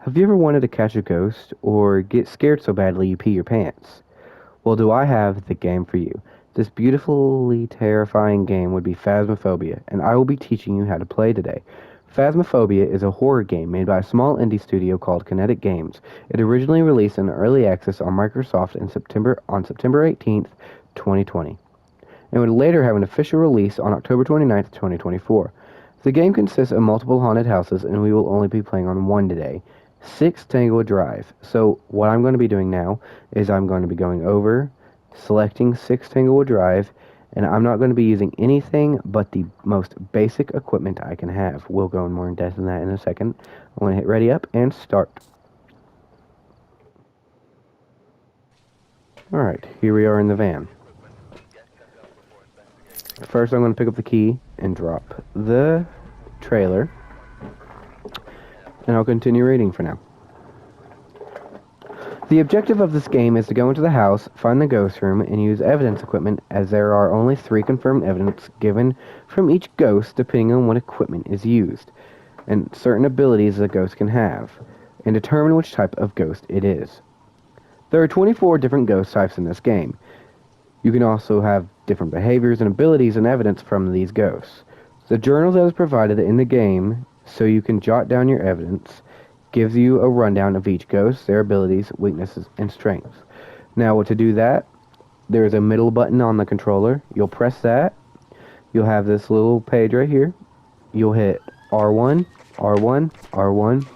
Have you ever wanted to catch a ghost or get scared so badly you pee your pants? Well, do I have the game for you? This beautifully terrifying game would be Phasmophobia, and I will be teaching you how to play today. Phasmophobia is a horror game made by a small indie studio called Kinetic Games. It originally released in early access on Microsoft in September 18th, 2020, and would later have an official release on October 29th, 2024. The game consists of multiple haunted houses, and we will only be playing on one today. 6 Tanglewood Drive. So what I'm going to be doing now is I'm going to be going over, selecting 6 Tanglewood Drive, and I'm not going to be using anything but the most basic equipment I can have. We'll go in more in depth than that in a second. I'm going to hit ready up and start. Alright, here we are in the van. First I'm going to pick up the key and drop the trailer, and I'll continue reading for now. The objective of this game is to go into the house, find the ghost room, and use evidence equipment, as there are only 3 confirmed evidence given from each ghost depending on what equipment is used, and certain abilities the ghost can have, and determine which type of ghost it is. There are 24 different ghost types in this game. You can also have different behaviors and abilities and evidence from these ghosts. The journal that is provided in the game, so you can jot down your evidence, gives you a rundown of each ghost, their abilities, weaknesses, and strengths. Now, to do that, there's a middle button on the controller. You'll press that. You'll have this little page right here. You'll hit R1, R1, R1,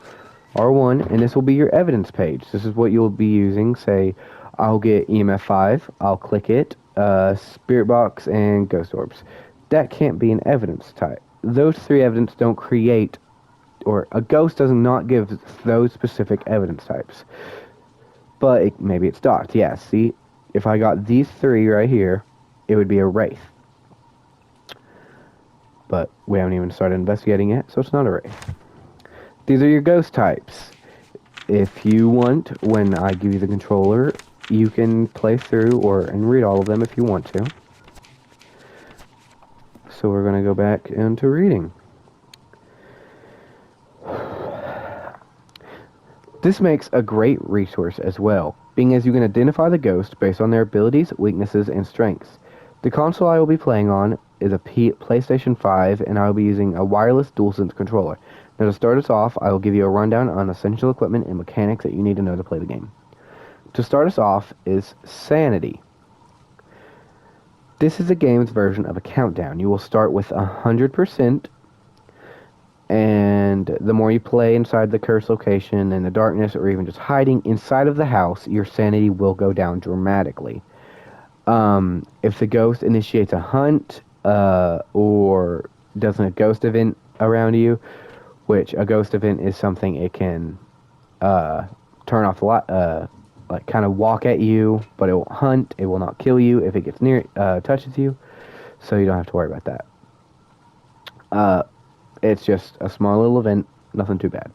R1, and this will be your evidence page. This is what you'll be using. Say, I'll get EMF 5. I'll click it. Spirit box and ghost orbs. That can't be an evidence type. Those 3 evidence don't create, or a ghost does not give those specific evidence types. But maybe it's docked. Yeah, see, if I got these 3 right here, it would be a wraith. But we haven't even started investigating yet, so it's not a wraith. These are your ghost types. If you want, when I give you the controller, you can play through and read all of them if you want to. So we're going to go back into reading. This makes a great resource as well, being as you can identify the ghost based on their abilities, weaknesses, and strengths. The console I will be playing on is a PlayStation 5, and I will be using a wireless DualSense controller. Now to start us off, I will give you a rundown on essential equipment and mechanics that you need to know to play the game. To start us off is Sanity. This is the game's version of a countdown. You will start with 100%, and the more you play inside the cursed location, in the darkness, or even just hiding inside of the house, your sanity will go down dramatically. If the ghost initiates a hunt, or does a ghost event around you, which a ghost event is something it can turn off the light, like kind of walk at you, but it won't hunt. It will not kill you if it gets near, touches you, so you don't have to worry about that. It's just a small little event, nothing too bad.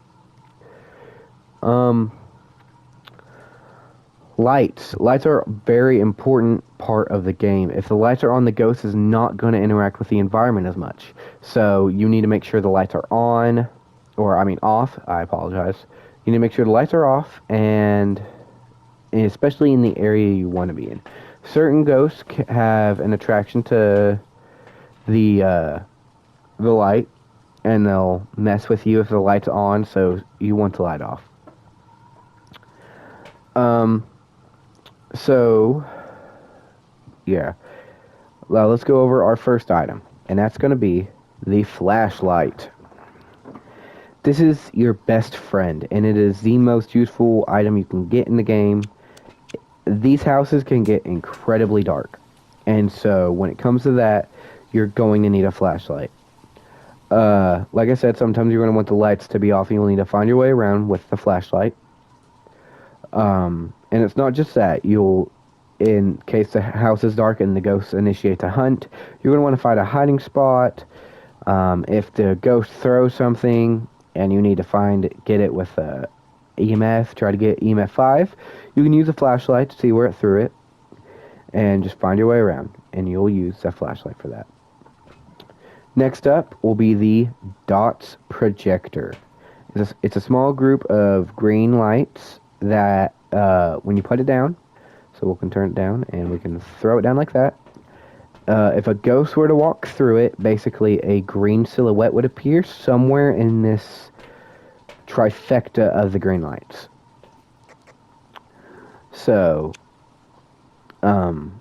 Lights. Lights are a very important part of the game. If the lights are on, the ghost is not going to interact with the environment as much. So you need to make sure the lights are on, off. I apologize. You need to make sure the lights are off, and especially in the area you want to be in. Certain ghosts have an attraction to the light, and they'll mess with you if the light's on, so you want the light off. So, yeah. Well, let's go over our first item, and that's going to be the flashlight. This is your best friend, and it is the most useful item you can get in the game. These houses can get incredibly dark, and so when it comes to that, you're going to need a flashlight. Like I said, sometimes you're going to want the lights to be off, and you'll need to find your way around with the flashlight. And it's not just that. In case the house is dark and the ghost initiates a hunt, you're going to want to find a hiding spot. If the ghost throws something and you need to get it with EMF, try to get EMF 5, you can use a flashlight to see where it threw it, and just find your way around, and you'll use the flashlight for that. Next up will be the DOTS projector. It's a small group of green lights that, when you put it down, so we can turn it down and we can throw it down like that. If a ghost were to walk through it, basically a green silhouette would appear somewhere in this trifecta of the green lights. So, um,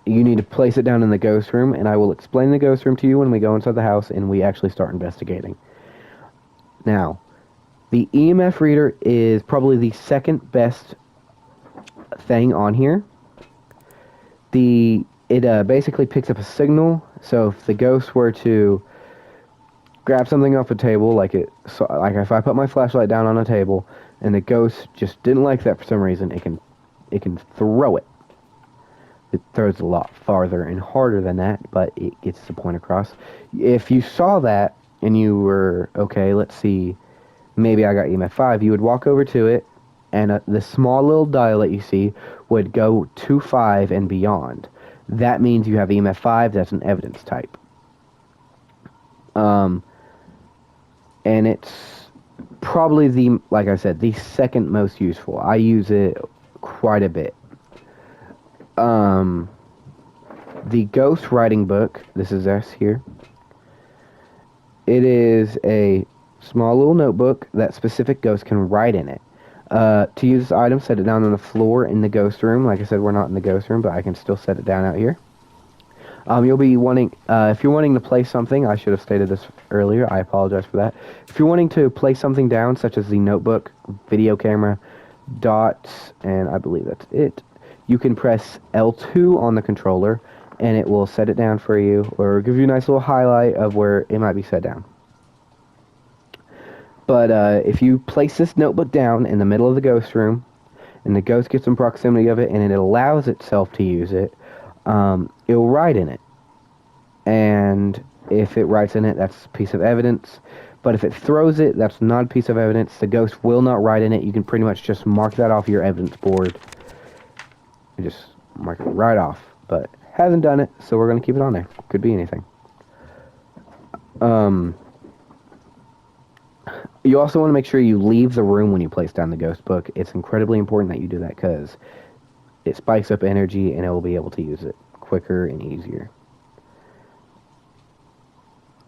you need to place it down in the ghost room, and I will explain the ghost room to you when we go inside the house and we actually start investigating. Now, the EMF reader is probably the second best thing on here. It basically picks up a signal, so if the ghost were to grab something off a table, like if I put my flashlight down on a table and the ghost just didn't like that for some reason, it can throw it. It throws a lot farther and harder than that, but it gets the point across. If you saw that and you were, okay, let's see, maybe I got EMF 5, you would walk over to it, and the small little dial that you see would go to 5 and beyond. That means you have EMF 5, that's an evidence type. And it's probably like I said, the second most useful. I use it quite a bit. The ghost writing book, this is us here. It is a small little notebook that specific ghosts can write in it. To use this item, set it down on the floor in the ghost room. Like I said, we're not in the ghost room, but I can still set it down out here. You'll be wanting, if you're wanting to place something, I should have stated this earlier, I apologize for that. If you're wanting to place something down, such as the notebook, video camera, dots, and I believe that's it, you can press L2 on the controller, and it will set it down for you, or give you a nice little highlight of where it might be set down. But if you place this notebook down in the middle of the ghost room, and the ghost gets in proximity of it, and it allows itself to use it, it'll write in it. And if it writes in it, that's a piece of evidence. But if it throws it, that's not a piece of evidence. The ghost will not write in it. You can pretty much just mark that off your evidence board. And just mark it right off. But hasn't done it, so we're going to keep it on there. Could be anything. You also want to make sure you leave the room when you place down the ghost book. It's incredibly important that you do that because it spikes up energy and it will be able to use it quicker and easier.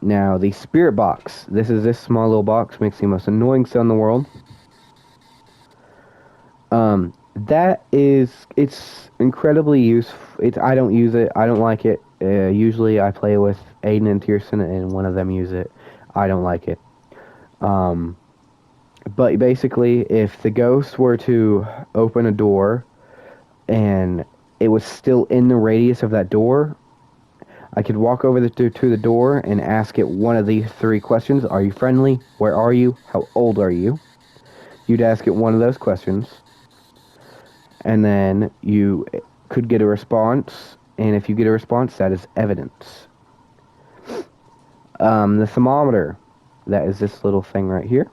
Now, the spirit box. This small little box makes the most annoying sound in the world. It's incredibly useful. I don't use it. I don't like it. Usually I play with Aiden and Tierson, and one of them use it. I don't like it. But basically, if the ghost were to open a door and it was still in the radius of that door, I could walk over to the door and ask it one of these 3 questions. Are you friendly? Where are you? How old are you? You'd ask it one of those questions. And then you could get a response. And if you get a response, that is evidence. The thermometer. That is this little thing right here.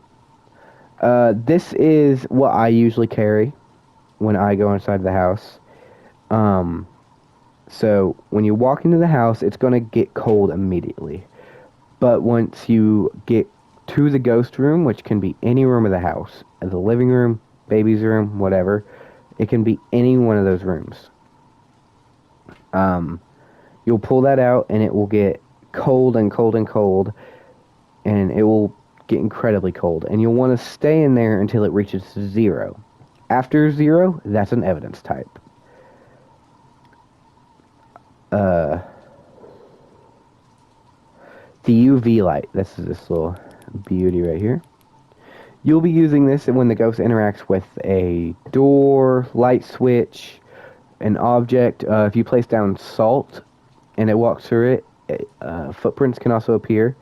This is what I usually carry when I go inside the house. So when you walk into the house, it's going to get cold immediately. But once you get to the ghost room, which can be any room of the house, the living room, baby's room, whatever, it can be any one of those rooms. You'll pull that out and it will get cold and cold and cold, and it will get incredibly cold. And you'll want to stay in there until it reaches 0. After 0, that's an evidence type. The UV light. This is this little beauty right here. You'll be using this when the ghost interacts with a door, light switch, an object. If you place down salt and it walks through it, footprints can also appear.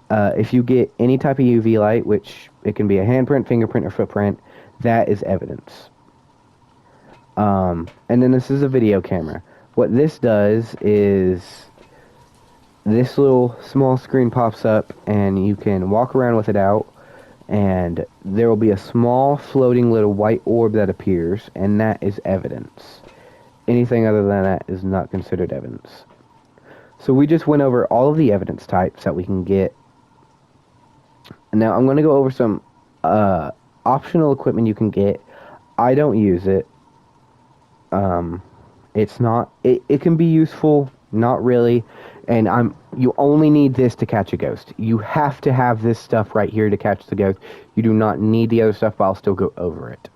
If you get any type of UV light, which it can be a handprint, fingerprint, or footprint, that is evidence. And then this is a video camera. What this does is this little small screen pops up and you can walk around with it out, and there will be a small floating little white orb that appears, and that is evidence. Anything other than that is not considered evidence. So we just went over all of the evidence types that we can get Now I'm going to go over some optional equipment you can get. I don't use it. Um, it's not. It can be useful, not really. And you only need this to catch a ghost. You have to have this stuff right here to catch the ghost. You do not need the other stuff, but I'll still go over it.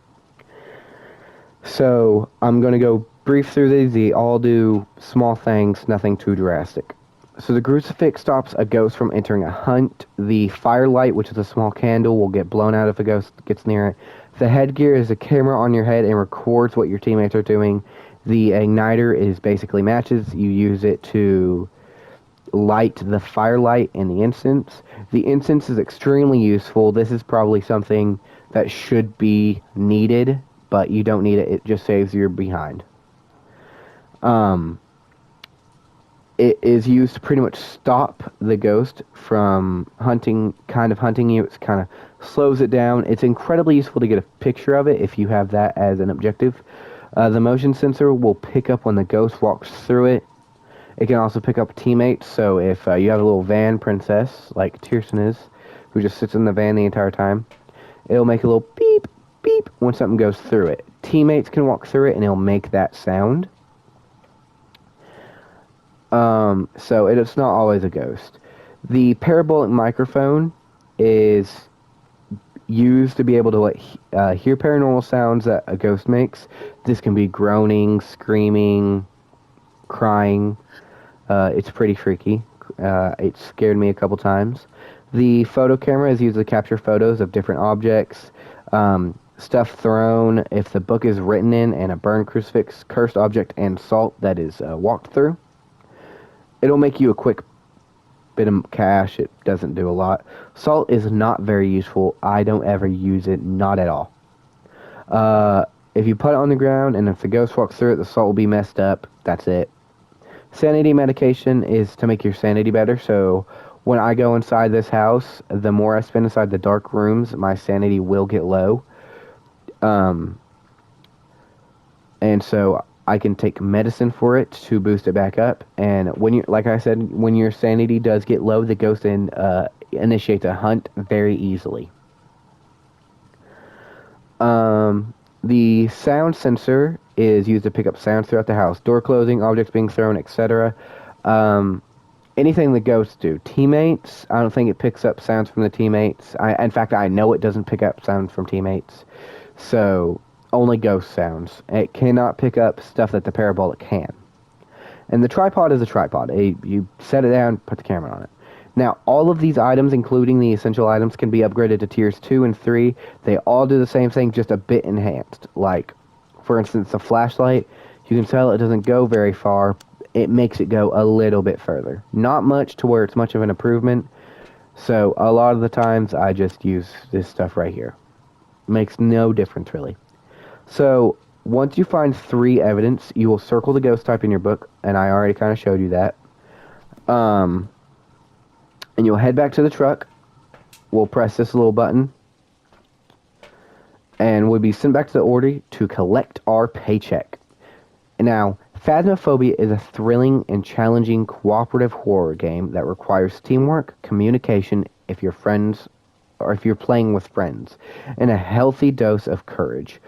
So I'm going to go brief through these. They all do small things, nothing too drastic. So the crucifix stops a ghost from entering a hunt. The firelight, which is a small candle, will get blown out if a ghost gets near it. The headgear is a camera on your head and records what your teammates are doing. The igniter is basically matches. You use it to light the firelight and the incense. The incense is extremely useful. This is probably something that should be needed, but you don't need it. It just saves your behind. It is used to pretty much stop the ghost from hunting you. It kind of slows it down. It's incredibly useful to get a picture of it if you have that as an objective. The motion sensor will pick up when the ghost walks through it. It can also pick up teammates, so if you have a little van princess, like Tiersten is, who just sits in the van the entire time, it'll make a little beep, beep when something goes through it. Teammates can walk through it and it'll make that sound. So it's not always a ghost. The parabolic microphone is used to be able to hear paranormal sounds that a ghost makes. This can be groaning, screaming, crying. It's pretty freaky. It scared me a couple times. The photo camera is used to capture photos of different objects, stuff thrown. If the book is written in and a burned crucifix, cursed object, and salt that is walked through, it'll make you a quick bit of cash. It doesn't do a lot. Salt is not very useful. I don't ever use it, not at all. If you put it on the ground and if the ghost walks through it, the salt will be messed up. That's it. Sanity medication is to make your sanity better, so when I go inside this house, the more I spend inside the dark rooms, my sanity will get low. And so I can take medicine for it to boost it back up. And like I said, when your sanity does get low, the ghost initiates a hunt very easily. The sound sensor is used to pick up sounds throughout the house, door closing, objects being thrown, etc. Anything the ghosts do. Teammates, I don't think it picks up sounds from the teammates. In fact, I know it doesn't pick up sounds from teammates. So, only ghost sounds. It cannot pick up stuff that the parabolic can. And the tripod is a tripod. You set it down, put the camera on it. Now, all of these items, including the essential items, can be upgraded to tiers 2 and 3. They all do the same thing, just a bit enhanced. Like, for instance, the flashlight, you can tell it doesn't go very far. It makes it go a little bit further. Not much to where it's much of an improvement. So, a lot of the times, I just use this stuff right here. Makes no difference, really. So, once you find 3 evidence, you will circle the ghost type in your book, and I already kind of showed you that. And you'll head back to the truck. We'll press this little button. And we'll be sent back to the order to collect our paycheck. Now, Phasmophobia is a thrilling and challenging cooperative horror game that requires teamwork, communication if you're playing with friends, and a healthy dose of courage.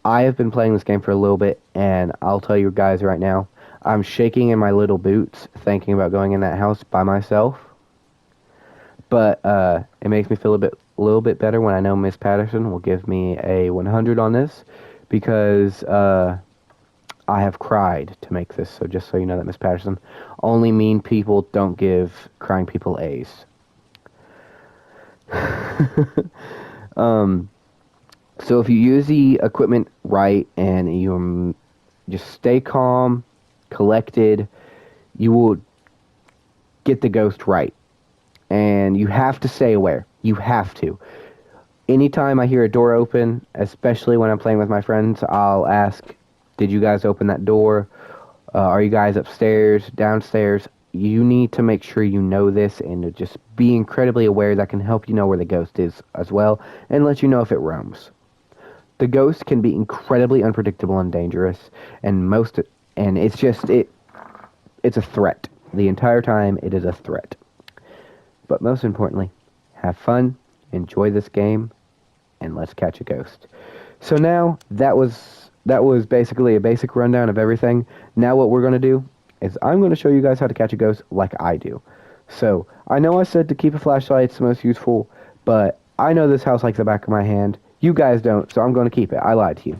I have been playing this game for a little bit, and I'll tell you guys right now, I'm shaking in my little boots thinking about going in that house by myself. But it makes me feel a little bit better when I know Miss Patterson will give me a 100 on this, because I have cried to make this. So just so you know that, Miss Patterson, only mean people don't give crying people A's. So if you use the equipment right and you just stay calm, collected, you will get the ghost right. And you have to stay aware. You have to. Anytime I hear a door open, especially when I'm playing with my friends, I'll ask, did you guys open that door? Are you guys upstairs, downstairs? You need to make sure you know this and just be incredibly aware. That can help you know where the ghost is as well and let you know if it roams. The ghost can be incredibly unpredictable and dangerous, and it's a threat. The entire time it is a threat. But most importantly, have fun, enjoy this game, and let's catch a ghost. So now that was basically a basic rundown of everything. Now what we're going to do is I'm going to show you guys how to catch a ghost like I do. So I know I said to keep a flashlight, it's the most useful, but I know this house like the back of my hand. You guys don't, so I'm going to keep it. I lied to you.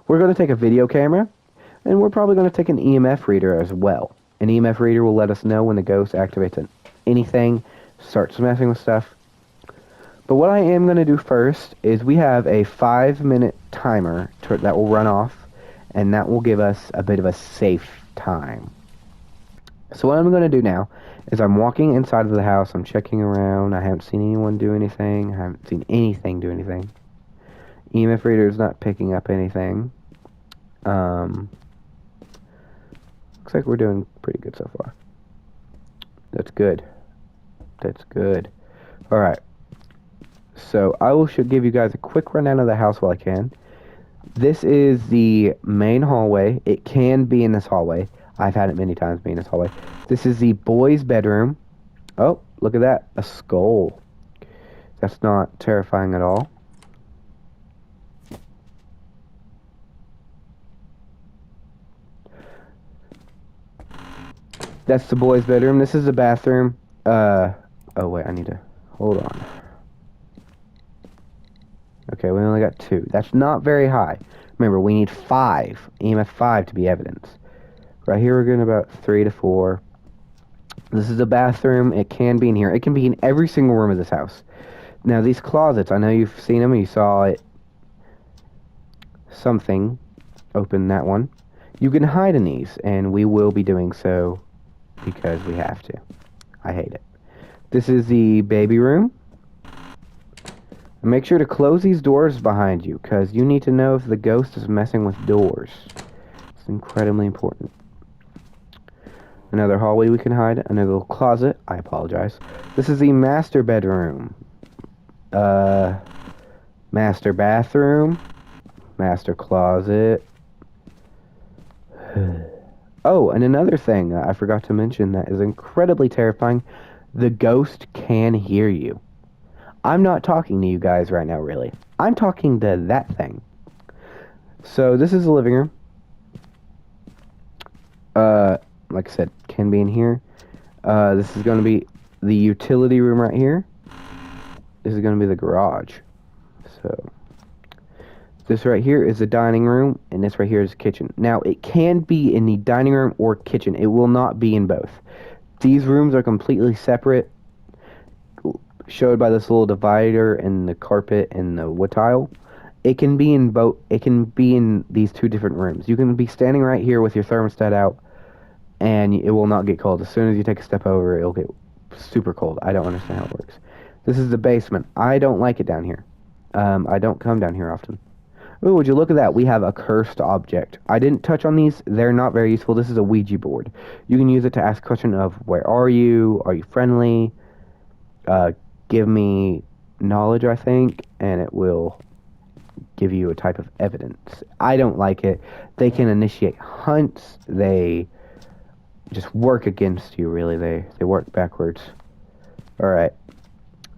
We're going to take a video camera, and we're probably going to take an EMF reader as well. An EMF reader will let us know when the ghost activates anything, starts messing with stuff. But what I am going to do first is we have a 5-minute timer that will run off, and that will give us a bit of a safe time. So what I'm going to do now is I'm walking inside of the house, I'm checking around, I haven't seen anyone do anything, I haven't seen anything do anything. EMF reader is not picking up anything. Looks like we're doing pretty good so far. That's good. That's good. Alright. So I should give you guys a quick rundown of the house while I can. This is the main hallway. It can be in this hallway. I've had it many times be in this hallway. This is the boys' bedroom. Oh, look at that. A skull. That's not terrifying at all. That's the boys' bedroom. This is the bathroom. Oh wait, I need to... Hold on. Okay, we only got 2. That's not very high. Remember, we need 5. EMF 5 to be evidence. Right here we're getting about 3 to 4. This is the bathroom. It can be in here. It can be in every single room of this house. Now, these closets, I know you've seen them. You saw it. Something. Open that one. You can hide in these, and we will be doing so because we have to. I hate it. This is the baby room. Make sure to close these doors behind you, because you need to know if the ghost is messing with doors. It's incredibly important. Another hallway we can hide. Another little closet. I apologize. This is the master bedroom. Master bathroom. Master closet. Oh, and another thing I forgot to mention that is incredibly terrifying. The ghost can hear you. I'm not talking to you guys right now, really. I'm talking to that thing. So, this is the living room. Like I said, can be in here. This is going to be the utility room right here. This is going to be the garage. So, this right here is the dining room, and this right here is the kitchen. Now, it can be in the dining room or kitchen. It will not be in both. These rooms are completely separate, showed by this little divider and the carpet and the wood tile. It can be in both. It can be in these 2 different rooms. You can be standing right here with your thermostat out, and it will not get cold. As soon as you take a step over, it'll get super cold. I don't understand how it works. This is the basement. I don't like it down here. I don't come down here often. Oh, would you look at that? We have a cursed object. I didn't touch on these. They're not very useful. This is a Ouija board. You can use it to ask a question of, where are you? Are you friendly? Give me knowledge, I think, and it will give you a type of evidence. I don't like it. They can initiate hunts. They just work against you, really. They work backwards. Alright.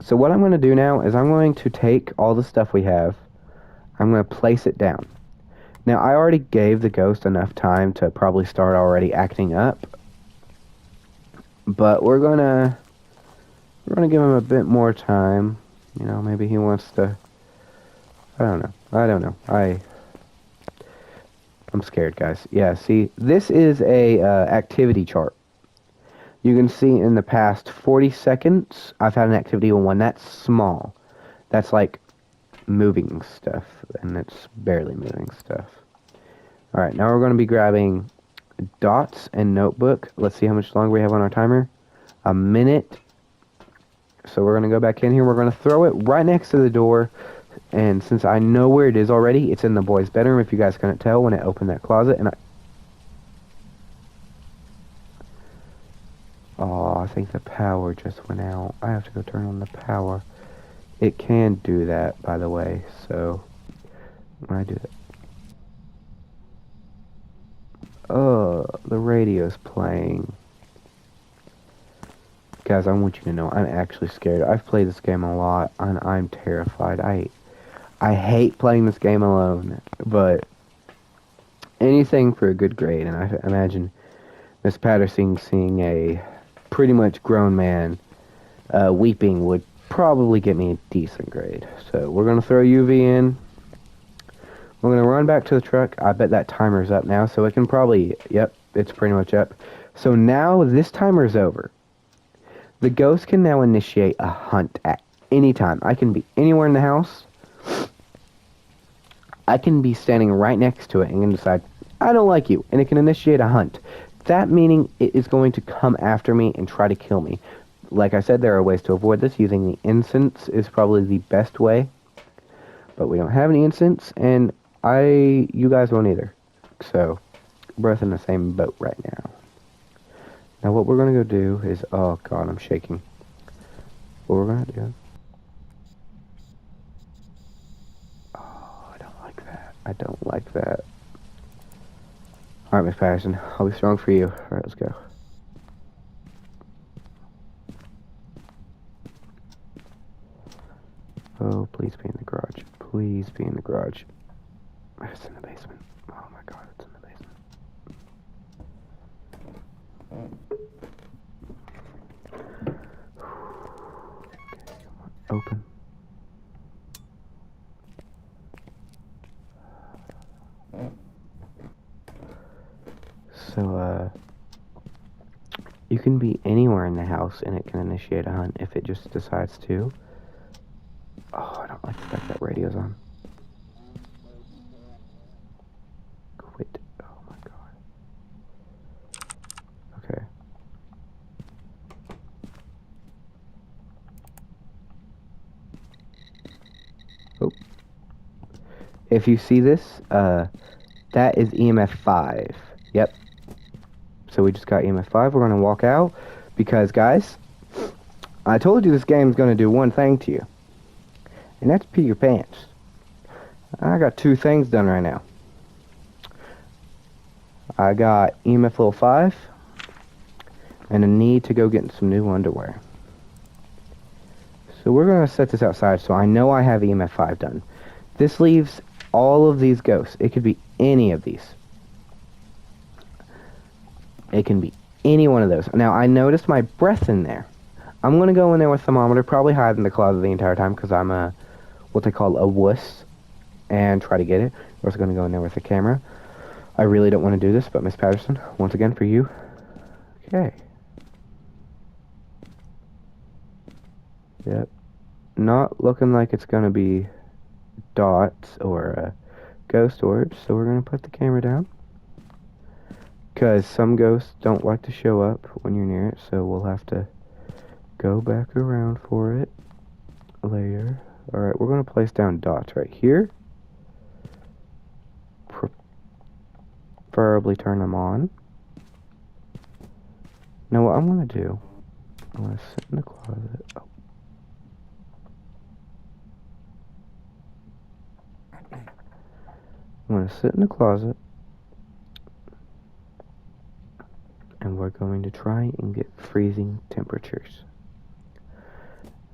So what I'm going to do now is I'm going to take all the stuff we have. I'm going to place it down. Now, I already gave the ghost enough time to probably start already acting up. But we're going to give him a bit more time. You know, maybe he wants to... I don't know. I'm scared, guys. Yeah, see, this is a activity chart. You can see in the past 40 seconds, I've had an activity on 1. That's small. That's like moving stuff, and it's barely moving stuff. Alright, now we're going to be grabbing dots and notebook. Let's see how much longer we have on our timer. A minute. So we're going to go back in here. We're going to throw it right next to the door. And since I know where it is already, it's in the boys' bedroom, if you guys couldn't tell when I opened that closet. And oh, I think the power just went out. I have to go turn on the power. It can do that, by the way, so when I do that... Oh, the radio's playing. Guys, I want you to know I'm actually scared. I've played this game a lot, and I'm terrified. I hate playing this game alone, but anything for a good grade, and I imagine Miss Patterson seeing a pretty much grown man weeping would probably get me a decent grade. So we're going to throw UV in. We're going to run back to the truck. I bet that timer's up now, so it can probably, yep, it's pretty much up. So now this timer's over. The ghost can now initiate a hunt at any time. I can be anywhere in the house. I can be standing right next to it and can decide, I don't like you, and it can initiate a hunt. That meaning it is going to come after me and try to kill me. Like I said, there are ways to avoid this. Using the incense is probably the best way. But we don't have any incense, and you guys won't either. So, we're both in the same boat right now. Now what we're going to go do is, oh god, I'm shaking. What we're going to do... Oh, I don't like that. I don't like that. Alright, Miss Patterson, I'll be strong for you. Alright, let's go. Oh, please be in the garage. Please be in the garage. It's in the basement. Oh my god, it's in the basement. Okay, come on. Open. So, you can be anywhere in the house and it can initiate a hunt if it just decides to. Oh, I don't like the fact that radio's on. Quit. Oh my god. Okay. Oh. If you see this, that is EMF 5. Yep. So we just got EMF 5. We're going to walk out because, guys, I told you this game's going to do one thing to you. And that's pee your pants. I got 2 things done right now. I got EMF level 5 and a need to go get some new underwear. So we're going to set this outside so I know I have EMF 5 done. This leaves all of these ghosts. It could be any of these. It can be any one of those. Now, I noticed my breath in there. I'm going to go in there with thermometer, probably hide in the closet the entire time because I'm what they call a wuss, and try to get it. We're also going to go in there with a camera. I really don't want to do this, but Miss Patterson, once again for you. Okay. Yep. Not looking like it's going to be dots or ghost orbs, so we're going to put the camera down. Because some ghosts don't like to show up when you're near it, so we'll have to go back around for it later. Alright, we're going to place down dots right here. Preferably turn them on. Now what I'm going to do, I'm going to sit in the closet. Oh. I'm going to sit in the closet. And we're going to try and get freezing temperatures.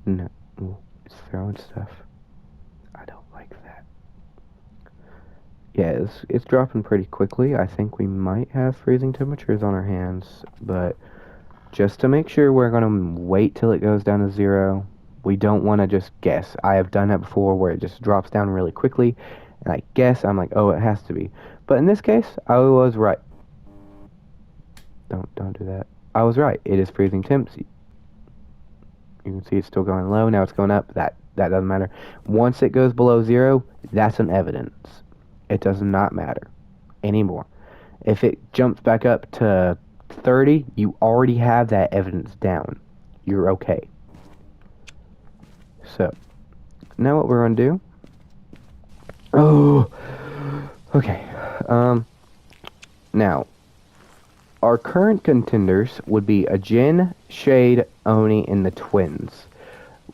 No, it's throwing stuff. I don't like that. Yeah, it's dropping pretty quickly. I think we might have freezing temperatures on our hands, but just to make sure, we're going to wait till it goes down to 0. We don't want to just guess. I have done that before where it just drops down really quickly, and I guess, I'm like, oh, it has to be. But in this case, I was right. Don't do that. I was right. It is freezing temps. You can see it's still going low. Now it's going up. That doesn't matter. Once it goes below 0, that's an evidence. It does not matter anymore. If it jumps back up to 30, you already have that evidence down. You're okay. So, now what we're going to do... Oh! Okay. Now... Our current contenders would be a Jin, Shade, Oni, and the twins.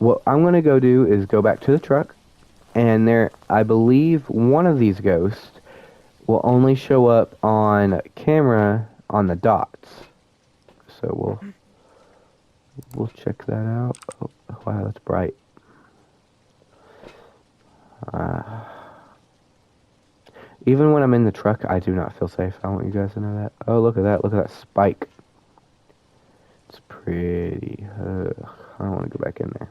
What I'm going to go do is go back to the truck, and I believe one of these ghosts will only show up on camera on the dots. So we'll check that out. Oh, wow, that's bright. Even when I'm in the truck, I do not feel safe. I want you guys to know that. Oh, look at that. Look at that spike. It's pretty. I don't want to go back in there.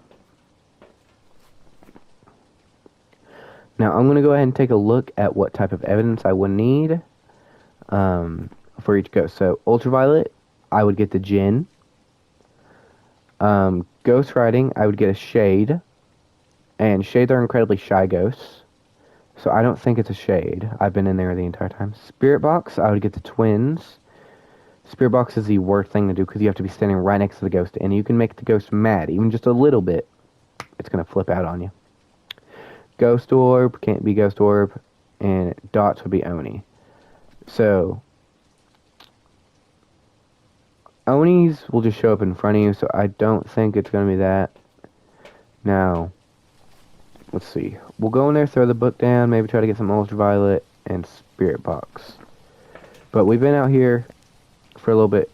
Now, I'm going to go ahead and take a look at what type of evidence I would need for each ghost. So, ultraviolet, I would get the Jinn. Ghost writing, I would get a Shade. And Shades are incredibly shy ghosts. So I don't think it's a Shade. I've been in there the entire time. Spirit box, I would get the twins. Spirit box is the worst thing to do because you have to be standing right next to the ghost. And you can make the ghost mad, even just a little bit. It's going to flip out on you. Ghost orb, can't be ghost orb. And dots would be Oni. So, Onis will just show up in front of you, so I don't think it's going to be that. Now, let's see. We'll go in there, throw the book down, maybe try to get some ultraviolet and spirit box. But we've been out here for a little bit.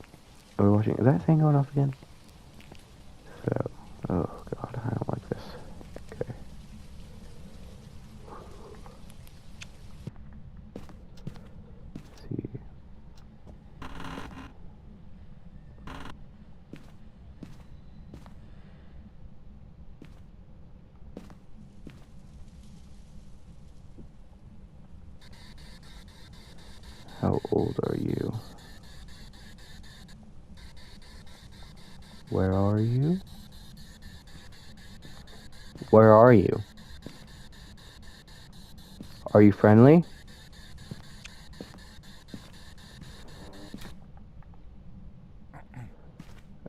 Are we watching? Is that thing going off again? So, oh god, I don't like this. Okay. Let's see. How old are you? Where are you? Where are you? Are you friendly?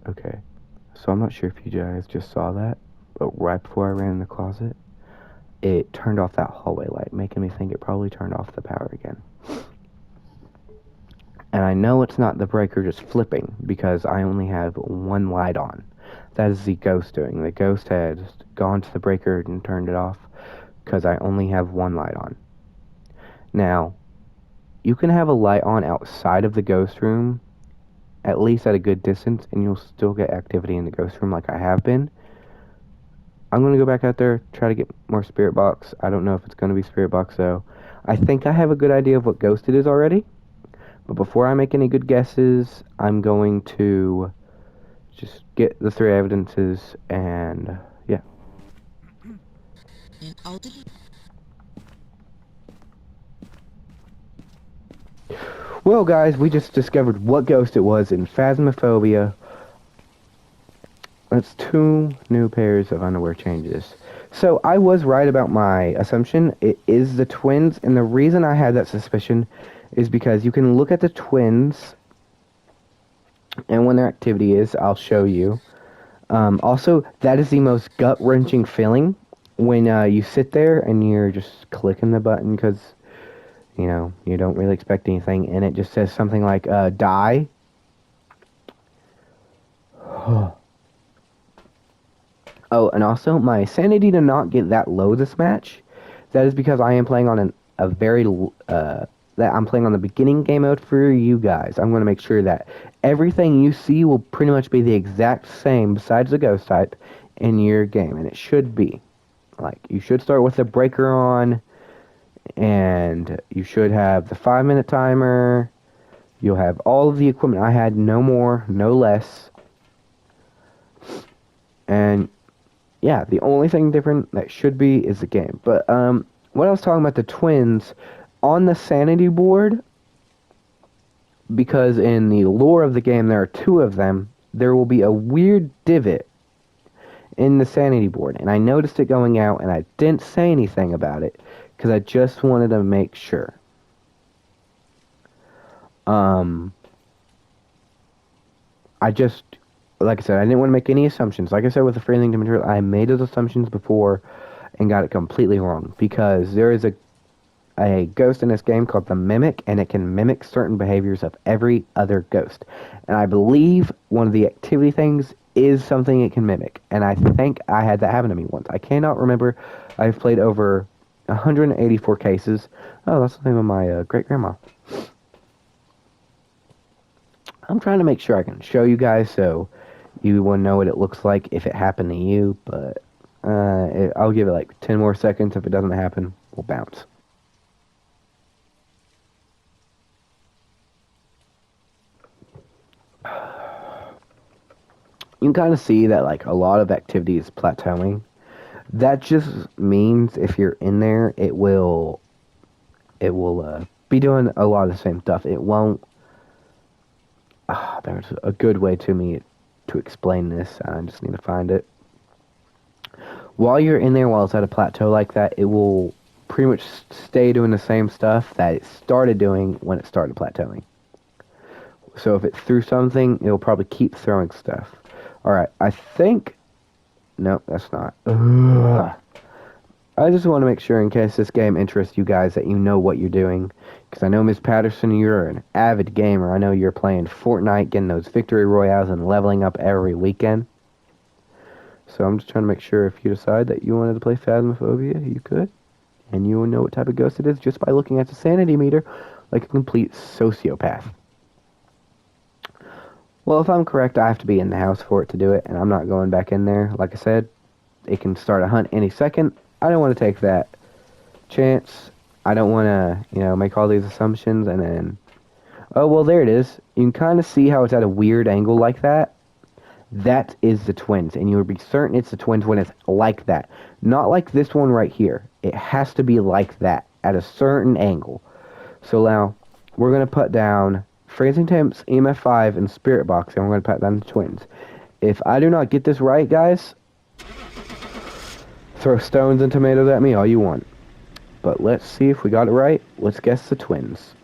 Okay. So I'm not sure if you guys just saw that, but right before I ran in the closet, it turned off that hallway light, making me think it probably turned off the power again. And I know it's not the breaker just flipping, because I only have one light on. That is the ghost doing. The ghost had gone to the breaker and turned it off, because I only have one light on. Now, you can have a light on outside of the ghost room, at least at a good distance, and you'll still get activity in the ghost room like I have been. I'm going to go back out there, try to get more spirit box. I don't know if it's going to be spirit box, though. I think I have a good idea of what ghost it is already. But before I make any good guesses, I'm going to just get the three evidences and, yeah. Well, guys, we just discovered what ghost it was in Phasmophobia. That's 2 new pairs of underwear changes. So I was right about my assumption. It is the twins, and the reason I had that suspicion is because you can look at the twins, and when their activity is, I'll show you. Also, that is the most gut-wrenching feeling when you sit there and you're just clicking the button because, you know, you don't really expect anything, and it just says something like, die. Oh, and also, my sanity did not get that low this match. That is because I am playing on that I'm playing on the beginning game mode for you guys. I'm going to make sure that everything you see will pretty much be the exact same besides the ghost type in your game, and it should be. Like, you should start with the breaker on, and you should have the 5-minute timer. You'll have all of the equipment I had, no more, no less. And yeah, the only thing different that should be is the game. But what I was talking about, the twins, on the sanity board, because in the lore of the game there are 2 of them, there will be a weird divot in the sanity board. And I noticed it going out, and I didn't say anything about it, because I just wanted to make sure. Like I said, I didn't want to make any assumptions. Like I said with the freezing temperature, I made those assumptions before and got it completely wrong. Because there is a ghost in this game called the Mimic, and it can mimic certain behaviors of every other ghost. And I believe one of the activity things is something it can mimic. And I think I had that happen to me once. I cannot remember. I've played over 184 cases. Oh, that's the name of my great-grandma. I'm trying to make sure I can show you guys so you wouldn't know what it looks like if it happened to you, but I'll give it like 10 more seconds. If it doesn't happen, we'll bounce. You can kind of see that like a lot of activity is plateauing. That just means if you're in there, it will be doing a lot of the same stuff. It won't. There's a good way to explain this. I just need to find it. While you're in there, while it's at a plateau like that, it will pretty much stay doing the same stuff that it started doing when it started plateauing. So if it threw something, it'll probably keep throwing stuff. Alright, I think... Nope, that's not. Ugh. I just want to make sure, in case this game interests you guys, that you know what you're doing. Because I know, Miss Patterson, you're an avid gamer. I know you're playing Fortnite, getting those victory royales, and leveling up every weekend. So I'm just trying to make sure if you decide that you wanted to play Phasmophobia, you could. And you will know what type of ghost it is just by looking at the sanity meter like a complete sociopath. Well, if I'm correct, I have to be in the house for it to do it, and I'm not going back in there. Like I said, it can start a hunt any second. I don't want to take that chance. I don't want to, make all these assumptions and then... Oh, well, there it is. You can kind of see how it's at a weird angle like that. That is the twins, and you would be certain it's the twins when it's like that. Not like this one right here. It has to be like that, at a certain angle. So now, we're going to put down Freezing Temps, EMF 5, and Spirit Box, and we're going to put down the twins. If I do not get this right, guys, throw stones and tomatoes at me all you want. But let's see if we got it right. Let's guess the twins.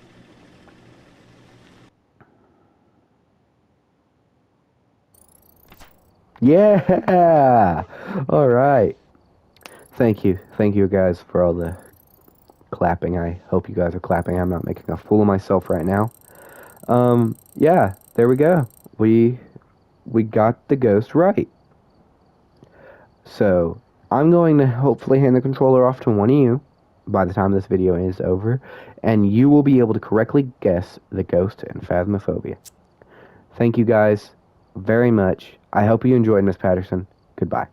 Yeah! Alright. Thank you. Thank you guys for all the clapping. I hope you guys are clapping. I'm not making a fool of myself right now. Yeah, there we go. We got the ghost right. So, I'm going to hopefully hand the controller off to one of you by the time this video is over, and you will be able to correctly guess the ghost in Phasmophobia. Thank you guys very much. I hope you enjoyed, Miss Patterson. Goodbye.